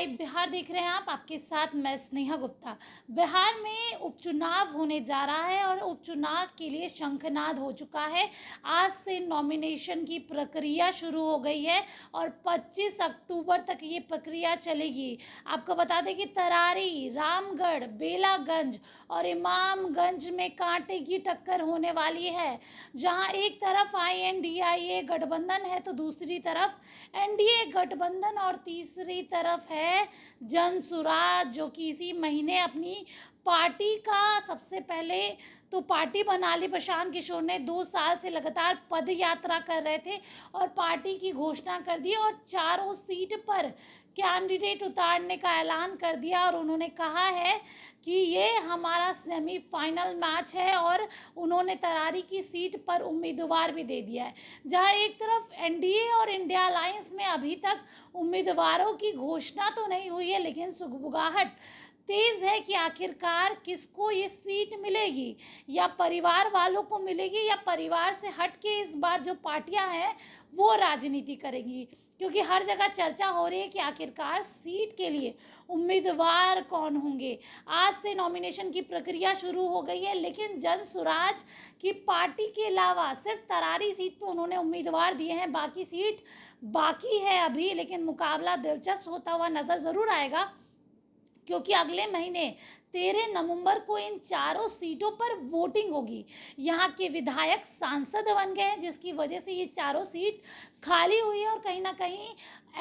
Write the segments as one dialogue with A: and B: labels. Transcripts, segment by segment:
A: Live Bihar देख रहे हैं आप, आपके साथ मैं स्नेहा गुप्ता। बिहार में उपचुनाव होने जा रहा है और उपचुनाव के लिए शंखनाद हो चुका है। आज से नॉमिनेशन की प्रक्रिया शुरू हो गई है और 25 अक्टूबर तक ये प्रक्रिया चलेगी। आपको बता दें कि तरारी, रामगढ़, बेलागंज और इमामगंज में कांटे की टक्कर होने वाली है। जहां एक तरफ INDIA गठबंधन है तो दूसरी तरफ NDA गठबंधन और तीसरी तरफ है जनसुराज, जो कि इसी महीने अपनी पार्टी का सबसे पहले तो पार्टी बना ली। प्रशांत किशोर ने 2 साल से लगातार पद यात्रा कर रहे थे और पार्टी की घोषणा कर दी और चारों सीट पर कैंडिडेट उतारने का ऐलान कर दिया और उन्होंने कहा है कि ये हमारा सेमीफाइनल मैच है और उन्होंने तरारी की सीट पर उम्मीदवार भी दे दिया है। जहां एक तरफ NDA और इंडिया अलायंस में अभी तक उम्मीदवारों की घोषणा तो नहीं हुई है, लेकिन सुगबुगाहट तेज है कि आखिरकार किसको ये सीट मिलेगी, या परिवार वालों को मिलेगी या परिवार से हट के इस बार जो पार्टियां हैं वो राजनीति करेंगी। क्योंकि हर जगह चर्चा हो रही है कि आखिरकार सीट के लिए उम्मीदवार कौन होंगे। आज से नॉमिनेशन की प्रक्रिया शुरू हो गई है, लेकिन जनसुराज की पार्टी के अलावा सिर्फ तरारी सीट पे उन्होंने उम्मीदवार दिए हैं, बाकी सीट बाकी है अभी। लेकिन मुकाबला दिलचस्प होता हुआ नज़र ज़रूर आएगा, क्योंकि अगले महीने 13 नवंबर को इन चारों सीटों पर वोटिंग होगी। यहाँ के विधायक सांसद बन गए हैं, जिसकी वजह से ये चारों सीट खाली हुई है। और कहीं ना कहीं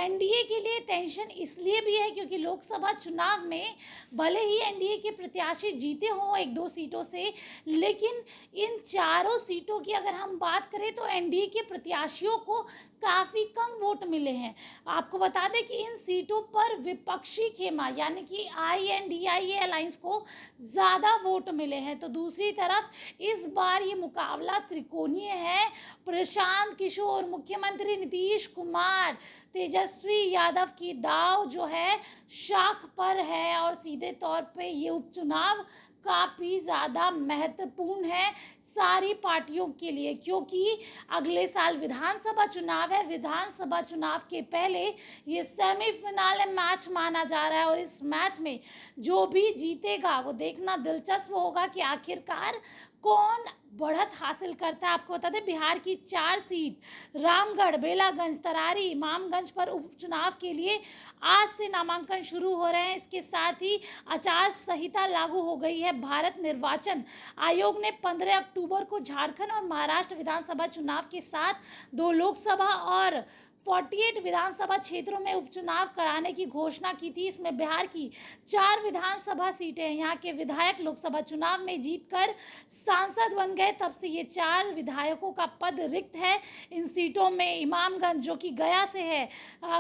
A: NDA के लिए टेंशन इसलिए भी है क्योंकि लोकसभा चुनाव में भले ही NDA के प्रत्याशी जीते हों 1-2 सीटों से, लेकिन इन चारों सीटों की अगर हम बात करें तो NDA के प्रत्याशियों को काफ़ी कम वोट मिले हैं। आपको बता दें कि इन सीटों पर विपक्षी खेमा यानी कि INDIA अलायंस को ज़्यादा वोट मिले हैं। तो दूसरी तरफ इस बार ये मुकाबला त्रिकोणीय है। प्रशांत किशोर, मुख्यमंत्री नीतीश कुमार, तेजस्वी यादव की दाव जो है शाख पर है और सीधे तौर पे ये उपचुनाव काफ़ी ज़्यादा महत्वपूर्ण है सारी पार्टियों के लिए, क्योंकि अगले साल विधानसभा चुनाव है। विधानसभा चुनाव के पहले ये सेमीफाइनल मैच माना जा रहा है और इस मैच में जो भी जीतेगा वो देखना दिलचस्प होगा कि आखिरकार कौन बढ़त हासिल करता है। आपको बता दें बिहार की 4 सीट रामगढ़, बेलागंज, तरारी, इमामगंज पर उपचुनाव के लिए आज से नामांकन शुरू हो रहे हैं। इसके साथ ही आचार संहिता लागू हो गई है। भारत निर्वाचन आयोग ने 15 अक्टूबर को झारखंड और महाराष्ट्र विधानसभा चुनाव के साथ 2 लोकसभा और 48 विधानसभा क्षेत्रों में उपचुनाव कराने की घोषणा की थी। इसमें बिहार की 4 विधानसभा सीटें हैं। यहाँ के विधायक लोकसभा चुनाव में जीतकर सांसद बन गए, तब से ये 4 विधायकों का पद रिक्त है। इन सीटों में इमामगंज जो कि गया से है,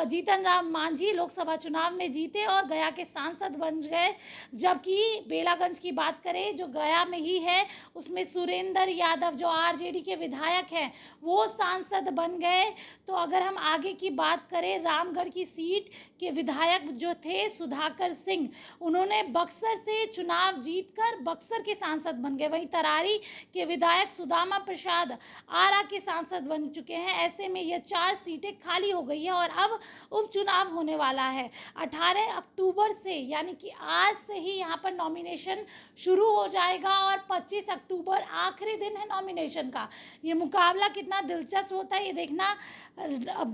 A: जीतन राम मांझी लोकसभा चुनाव में जीते और गया के सांसद बन गए। जबकि बेलागंज की बात करें जो गया में ही है, उसमें सुरेंद्र यादव जो RJD के विधायक हैं वो सांसद बन गए। तो अगर हम आगे की बात करें, रामगढ़ की सीट के विधायक जो थे सुधाकर सिंह, उन्होंने बक्सर से चुनाव जीतकर बक्सर के सांसद बन गए। वहीं तरारी के विधायक सुदामा प्रसाद आरा के सांसद बन चुके हैं। ऐसे में ये 4 सीटें खाली हो गई है और अब उपचुनाव होने वाला है 18 अक्टूबर से, यानी कि आज से ही यहाँ पर नॉमिनेशन शुरू हो जाएगा और 25 अक्टूबर आखिरी दिन है नॉमिनेशन का। ये मुकाबला कितना दिलचस्प होता है ये देखना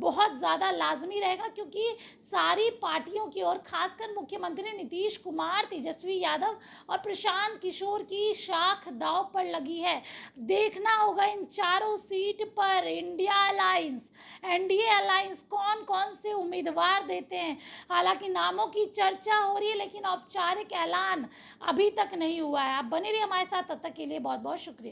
A: बहुत ज़्यादा लाजमी रहेगा, क्योंकि सारी पार्टियों की और खासकर मुख्यमंत्री नीतीश कुमार, तेजस्वी यादव और प्रशांत किशोर की शाख दांव पर लगी है। देखना होगा इन चारों सीट पर इंडिया अलायंस, NDA अलायंस कौन कौन से उम्मीदवार देते हैं। हालांकि नामों की चर्चा हो रही है, लेकिन औपचारिक ऐलान अभी तक नहीं हुआ है। आप बने रहिए हमारे साथ, तब तक के लिए बहुत बहुत शुक्रिया।